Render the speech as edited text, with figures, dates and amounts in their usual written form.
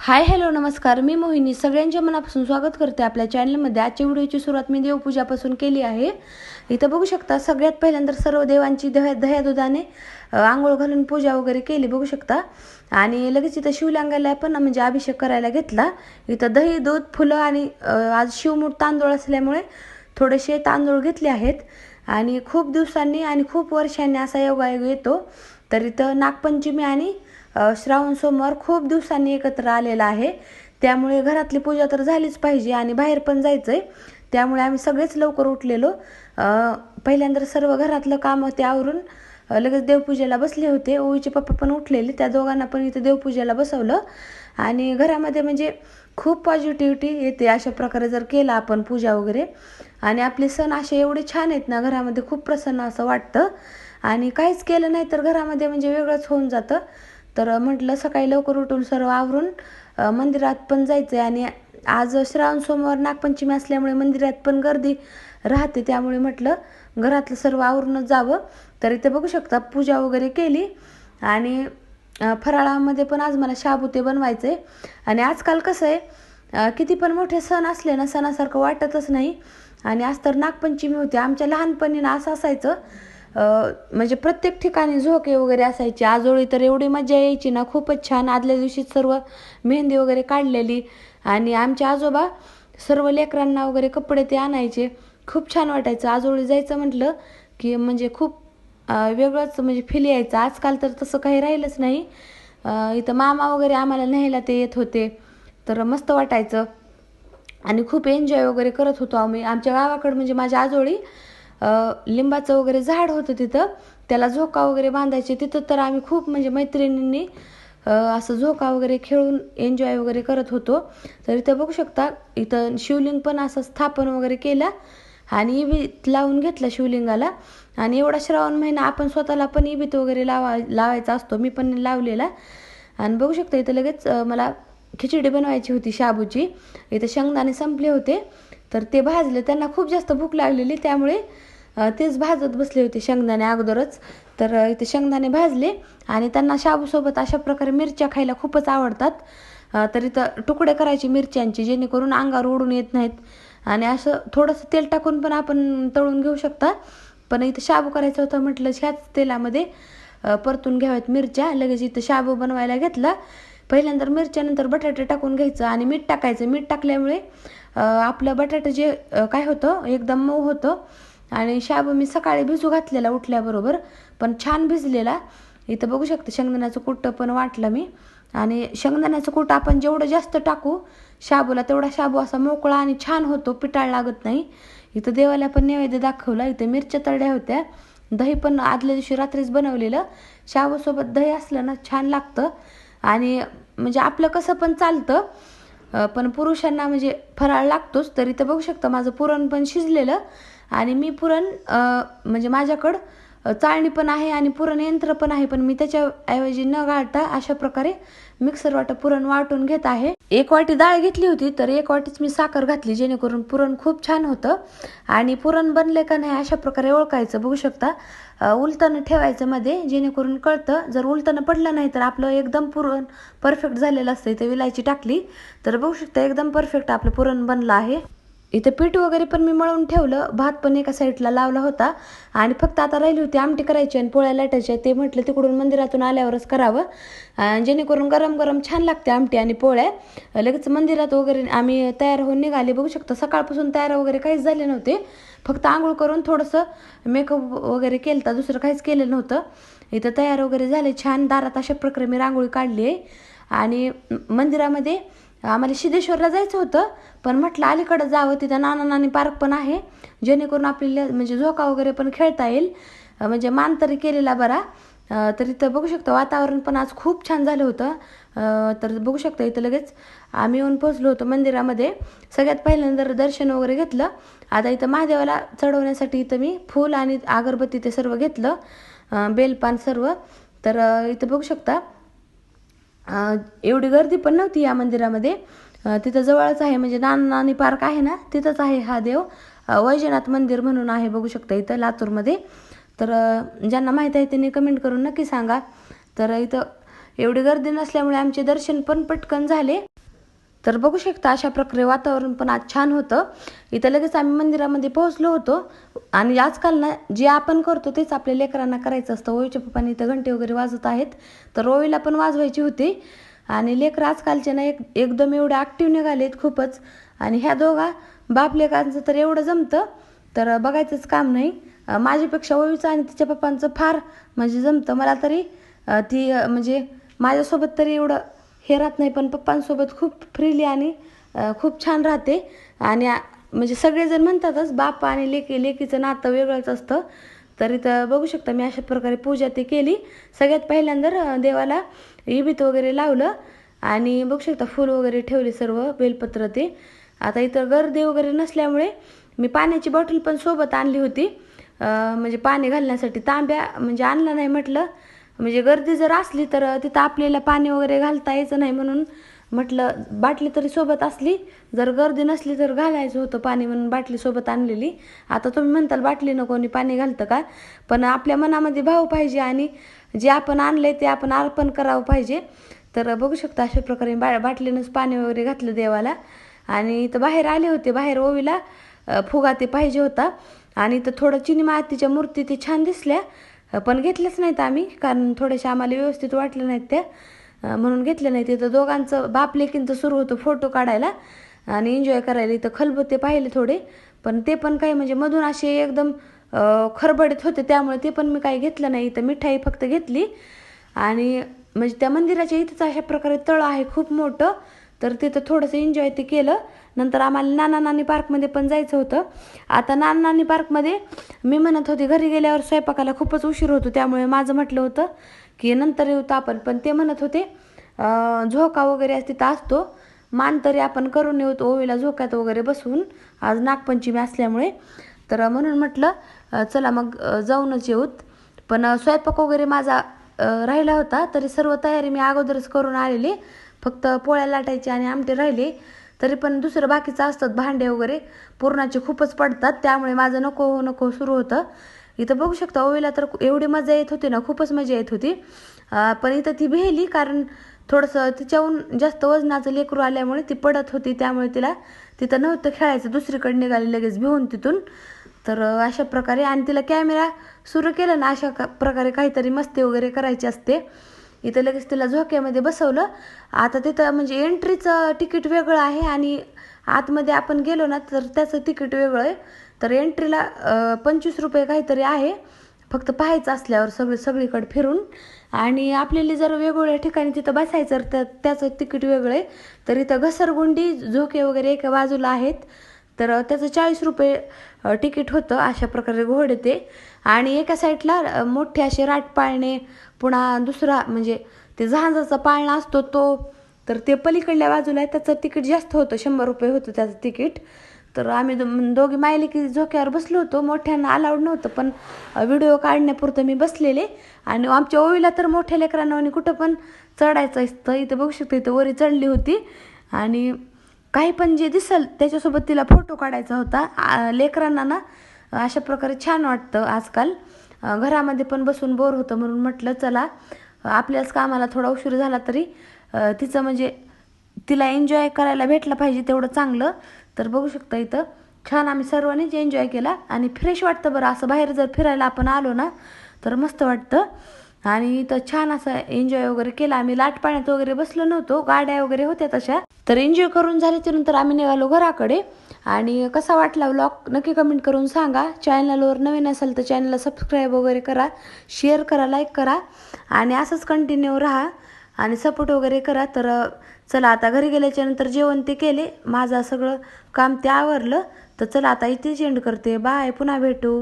Hi hello नमस्कार, मी मोहिनी सगळ्यांच्या मनापासून स्वागत करते आपल्या चॅनलमध्ये। आजच्या व्हिडिओची सुरुवात मी देवपूजापासून केली आहे। इथं बघू शकता सगळ्यात पहिल्यांदा सर्व देवांची दह्या दुधाने आंघोळ घालून पूजा वगैरे केली बघू शकता। आणि लगेच इथं शिवलिंगाला पण म्हणजे अभिषेक करायला घेतला। इथं दही दूध फुलं आणि आज शिवमूठ तांदूळ असल्यामुळे थोडेसे तांदूळ घेतले आहेत। आणि खूप दिवसांनी आणि खूप वर्षांनी असा योगायोग येतो। तर इथं नागपंचमी आणि श्रावण सोमवार खूप दिवसांनी एकत्र आलेला आहे, त्यामुळे घरातली पूजा तर झालीच पाहिजे आणि बाहेर पण जायचंय, त्यामुळे आम्ही सगळेच लवकर उठलेलो। पहिल्यांदा सर्व घरातलं काम ते आवरून लगेच देवपूजेला बसले होते। ओवीचे पप्पा पण उठलेले, त्या दोघांना पण इथे देवपूजेला बसवलं। आणि घरामध्ये म्हणजे खूप पॉझिटिव्हिटी येते अशा प्रकारे जर केला आपण पूजा वगैरे। आणि आपले सण असे एवढे छान आहेत ना, घरामध्ये खूप प्रसन्न असं वाटतं। आणि काहीच केलं नाही तर घरामध्ये म्हणजे वेगळंच होऊन जातं। तर म्हटलं सकाळी लवकर उठून सर्व आवरून मंदिरात पण जायचं आहे। आणि आज श्रावण सोमवार नागपंचमी असल्यामुळे मंदिरात पण गर्दी राहते, त्यामुळे म्हटलं घरातलं सर्व आवरूनच जावं। तर इथे बघू शकता पूजा वगैरे केली। आणि फराळामध्ये पण आज मला साबुते बनवायचे। आणि आजकाल कसं आहे, किती पण मोठे सण असले ना सणासारखं वाटतच नाही। आणि आज तर नागपंचमी होती। आमच्या लहानपणी ना असं असायचं, म्हणजे प्रत्येक ठिकाणी झोके वगैरे असायचे। आजोळी तर एवढी मजा यायची ना, खूपच छान। आदल्या दिवशी सर्व मेहंदी वगैरे काढलेली आणि आमचे आजोबा सर्व लेकरांना वगैरे कपडे ते आणायचे, खूप छान वाटायचं। आजोळी जायचं म्हटलं की म्हणजे खूप वेगळंच म्हणजे फील यायचं। आजकाल तर तसं काही राहिलंच नाही। इथं मामा वगैरे आम्हाला न्यायला ते येत होते, तर मस्त वाटायचं आणि खूप एन्जॉय वगैरे करत होतो आम्ही। आमच्या गावाकडं म्हणजे माझ्या आजोळी लिंबाचं वगैरे झाड होतं, तिथं त्याला झोका वगैरे बांधायचे। तिथं तर आम्ही खूप म्हणजे मैत्रिणींनी असं झोका वगैरे खेळून एन्जॉय वगैरे करत होतो। तर इथं बघू शकता इथं शिवलिंग पण असं स्थापन वगैरे केला आणि इबीत लावून घेतला शिवलिंगाला। आणि एवढा श्रावण महिना आपण स्वतःला पण इबीत वगैरे लावायचा असतो, मी पण लावलेला। आणि बघू शकता इथं लगेच मला खिचडी बनवायची होती शाबूची। इथं शेंगदाणे संपले होते, तर ते भाजले। त्यांना खूप जास्त भूक लागलेली, त्यामुळे तेच भाजत बसले होते शेंगदाणे अगोदरच। तर इथे शेंगदाणे भाजले आणि त्यांना शाबूसोबत अशा प्रकारे मिरच्या खायला खूपच आवडतात। तर इथं तुकडे करायचे मिरच्यांचे, जेणेकरून अंगावर उडून येत नाहीत। आणि असं थोडंसं तेल टाकून पण आपण तळून घेऊ शकता, पण इथं शाबू करायचं होतं म्हटलं ह्याच तेलामध्ये परतून घ्याव्यात मिरच्या। लगेच इथं शाबू बनवायला घेतला। पहिल्यांदा मिरच्यानंतर बटाटे टाकून घ्यायचं आणि मीठ टाकायचं। मीठ टाकल्यामुळे आपलं बटाटे जे काय होतं एकदम मऊ होतं। आणि शाबू मी सकाळी भिजू घातलेला उठल्याबरोबर, पण छान भिजलेला। इथं बघू शकता शेंगदाण्याचं कूट पण वाटलं मी। आणि शेंगदाण्याचं कूट आपण जेवढं जास्त टाकू शाबूला, तेवढा शाबू असा मोकळा आणि छान होतो, पिटाळ लागत नाही। इथं देवाला पण नैवेद्य दाखवला। इथं मिरच्या तळल्या होत्या, दही पण आदल्या दिवशी रात्रीच बनवलेलं। शाबूसोबत दही असलं ना छान लागतं। आणि म्हणजे आपलं कसं पण चालतं, पण पुरुषांना म्हणजे फराळ लागतोच। तर इथं बघू शकता माझं पुरण पण शिजलेलं। आणि मी पुरण म्हणजे माझ्याकडं चाळणी पण आहे आणि पुरण यंत्र पण आहे, पण मी त्याच्याऐवजी न गाळता अशा प्रकारे मिक्सर वाटा पुरण वाटून घेत आहे। 1 वाटी डाळ घेतली होती, तर 1 वाटीच मी साखर घातली, जेणेकरून पुरण खूप छान होतं। आणि पुरण बनले का नाही अशा प्रकारे ओळखायचं। बघू शकता उलटणं ठेवायचं मध्ये, जेणेकरून कळतं। जर उलटणं पडलं नाही तर आपलं एकदम पुरण परफेक्ट झालेलं असतं। इथे विलायची टाकली, तर बघू शकता एकदम परफेक्ट आपलं पुरण बनलं आहे। इथे पीठ वगैरे पण मी मळून ठेवलं, भात पण एका साईडला लावला होता। आणि फक्त आता राहिली होती आमटी करायची आणि पोळ्या लाटायच्या, ते म्हटलं तिकडून मंदिरातून आल्यावरच करावं, जेणेकरून गरम गरम छान लागते आमटी आणि पोळ्या। लगेच मंदिरात वगैरे आम्ही तयार होऊन निघाले। बघू शकता सकाळपासून तयार वगैरे काहीच झाले नव्हते, फक्त आंघोळ करून थोडंसं मेकअप वगैरे केलं तर दुसरं काहीच केलं नव्हतं। इथं तयार वगैरे झाले छान। दारात अशा प्रकारे मी रांगोळी काढली आहे। आणि मंदिरामध्ये आम्हाला सिद्धेश्वरला जायचं होतं, पण म्हटलं अलीकडं जावं, तिथं नाना नानी पार्क पण आहे, जेणेकरून आपल्याला म्हणजे झोका वगैरे पण खेळता येईल, म्हणजे मान तरी केलेला बरा। तर इथं बघू शकता वातावरण पण आज खूप छान झालं होतं। तर बघू शकता इथं लगेच आम्ही येऊन पोहोचलो होतो मंदिरामध्ये। सगळ्यात पहिल्यांदा दर्शन वगैरे घेतलं। आता इथं महादेवाला चढवण्यासाठी इथं मी फूल आणि अगरबत्ती ते सर्व घेतलं, बेलपान सर्व। तर इथं बघू शकता एवढी गर्दी पण नव्हती या मंदिरामध्ये। तिथं जवळच आहे, म्हणजे नाना नानी पार्क आहे ना, तिथंच आहे हा देव, वैजनाथ मंदिर म्हणून आहे, बघू शकता इथं लातूरमध्ये। तर ज्यांना माहीत आहे त्यांनी कमेंट करून नक्की सांगा। तर इथं एवढी गर्दी नसल्यामुळे आमचे दर्शन पण पटकन झाले। तर बघू शकता अशा प्रकारे वातावरण पण आज छान होतं. इथं लगेच आम्ही मंदिरामध्ये पोहोचलो होतो. आणि आजकाल ना जे आपण करतो तेच आपल्या लेकरांना करायचं असतं. ओवीच्या पप्पांनी इथं घंटे वगैरे वाजत आहेत, तर ओवीला पण वाजवायची होती. आणि लेकरं आजकालचे ना एकदम एवढे ॲक्टिव्ह निघालेत खूपच. आणि ह्या दोघा बाप लेकांचं तर एवढं जमतं तर बघायचंच काम नाही. माझ्यापेक्षा ओवीचं आणि तिच्या पप्पांचं फार म्हणजे जमतं. मला तरी ती म्हणजे माझ्यासोबत तरी एवढं हे राहत नाही, पण पप्पांसोबत खूप फ्रीली आणि खूप छान राहते. आणि म्हणजे सगळेजण म्हणतातच बाप आणि लेकीचं नातं वेगळंच असतं. तर इथं बघू शकता मी अशा प्रकारे पूजा ते केली. सगळ्यात पहिल्यांदा देवाला इबीत वगैरे लावलं आणि बघू शकता फूल वगैरे ठेवले, सर्व बेलपत्र ते. आता इथं गर्दी वगैरे नसल्यामुळे मी पाण्याची बॉटल पण सोबत आणली होती, म्हणजे पाणी घालण्यासाठी. तांब्या म्हणजे आणला नाही म्हटलं, म्हणजे गर्दी जर असली तर तिथं आपल्याला पाणी वगैरे घालता यायचं नाही, म्हणून म्हटलं बाटली तरी सोबत असली, जर गर्दी नसली तर घालायचं होतं पाणी, म्हणून बाटली सोबत आणलेली. आता तुम्ही म्हणताल बाटलीनं कोणी पाणी घालतं का, पण आपल्या मनामध्ये भाव पाहिजे आणि जे आपण आणले ते आपण अर्पण करावं पाहिजे. तर बघू शकता अशा प्रकारे बाटलीनंच पाणी वगैरे घातलं देवाला. आणि इथं बाहेर आले होते, बाहेर ओवीला फुगा ते पाहिजे होता. आणि इथं थोडं चिनी मातीच्या मूर्ती ते छान दिसल्या, पण घेतल्याच नाहीत आम्ही, कारण थोड्याशा आम्हाला व्यवस्थित वाटलं नाहीत त्या, म्हणून घेतले नाही. तिथं दोघांचं बाप लेकींचं सुरू होतं फोटो काढायला आणि एन्जॉय करायला. इथं खलबत्ते पाहिले थोडे, पण ते पण काही म्हणजे मधून असे एकदम खरबडीत होते, त्यामुळे ते पण मी काही घेतलं नाही. इथं मिठाई फक्त घेतली. आणि म्हणजे त्या मंदिराच्या इथंच अशा प्रकारे तळं आहे खूप मोठं, तर तिथं थोडंसं एन्जॉय ते केलं. नंतर आम्हाला नाना नानी पार्कमध्ये पण जायचं होतं. आता नाना नानी पार्कमध्ये मी म्हणत होते घरी गेल्यावर स्वयंपाकाला खूपच उशीर होतो, त्यामुळे माझं म्हटलं होतं की नंतर येऊ आपण. पण ते म्हणत होते झोका वगैरे तिथं असतो, मान तरी आपण करून येऊ ओवीला झोक्यात वगैरे बसवून, आज नागपंचमी असल्यामुळे. तर म्हणून म्हटलं चला मग जाऊनच येऊत. पण स्वयंपाक वगैरे माझा राहिला होता, तरी सर्व तयारी मी अगोदरच करून आलेली. फक्त पोळ्या लाटायचे आणि आमटे राहिले, तरी पण दुसरं बाकीचं असतात भांडे वगैरे पुरणाचे खूपच पडतात, त्यामुळे माझं नको नको सुरू होतं. इथं बघू शकता ओवीला तर एवढी मजा येत होती ना, खूपच मजा येत होती. पण इथं ती भेली, कारण थोडंसं तिच्याहून जास्त वजनाचं लेकरू आल्यामुळे ती पडत होती, त्यामुळे तिला तिथं नव्हतं खेळायचं, दुसरीकडे निघाली लगेच भिवून तिथून. तर अशा प्रकारे, आणि तिला कॅमेरा सुरू केला ना अशा प्रकारे काहीतरी मस्ती वगैरे करायची असते. इथं लगेच तिला झोक्यामध्ये बसवलं. आता तिथं म्हणजे एंट्रीचं तिकीट वेगळं आहे आणि आतमध्ये आपण गेलो ना तर त्याचं तिकीट वेगळं आहे. तर एंट्रीला 25 रुपये काहीतरी आहे, फक्त पाहायचं असल्यावर सगळीकडे फिरून. आणि आपल्याला जर वेगवेगळ्या ठिकाणी तिथं बसायचं तर त्याचं तिकीट वेगळं आहे. तर इथं घसरगुंडी झोके वगैरे एका बाजूला आहेत, तर त्याचं 40 रुपये तिकीट होतं. अशा प्रकारे घोडे ते, आणि एका साईडला मोठे असे राटपाळणे, पुन्हा दुसरा म्हणजे ते जहाजाचा पाळणा असतो तो, तर ते पलीकडल्या बाजूला आहे, त्याचं तिकीट जास्त होतं, 100 रुपये होतं त्याचं तिकीट. तर आम्ही दोघी मायले की झोक्यावर बसलो होतो, मोठ्यांना अलाउड नव्हतं, पण व्हिडिओ काढण्यापुरतं मी बसलेले. आणि आमच्या ओवीला तर मोठ्या लेकरांना आणि कुठं पण चढायचं असतं. इथं बघू शकतो इथं वरी चढली होती, आणि काही पण जे दिसल त्याच्यासोबत तिला फोटो काढायचा होता. लेकरांना ना अशा प्रकारे छान वाटतं आजकाल, घरामध्ये पण बसून बोर होतं, म्हणून म्हटलं चला आपल्याच कामाला थोडा उशीर झाला तरी तिचं म्हणजे तिला एन्जॉय करायला भेटलं पाहिजे तेवढं चांगलं. तर बघू शकता इथं छान आम्ही सर्वांनीच एन्जॉय केला, आणि फ्रेश वाटतं बरं असं बाहेर जर फिरायला आपण आलो ना तर मस्त वाटतं. आणि इथं छान असं एन्जॉय वगैरे केला आम्ही. लाट पाण्यात वगैरे बसलो नव्हतो, गाड्या वगैरे होत्या तशा. तर एन्जॉय करून झाल्याच्या नंतर आम्ही निघालो घराकडे. आणि कसा वाटला व्लॉग नक्की कमेंट करून सांगा. चॅनलवर नवीन असेल तर चॅनलला सबस्क्राईब वगैरे करा, शेअर करा, लाईक करा, आणि असंच कंटिन्यू राहा आणि सपोर्ट वगैरे करा. तर चला आता घरी गेल्याच्या नंतर जेवण ते केले, माझं सगळं काम ते आवरलं. तर चला आता इथेच एंड करते. बाय, पुन्हा भेटू.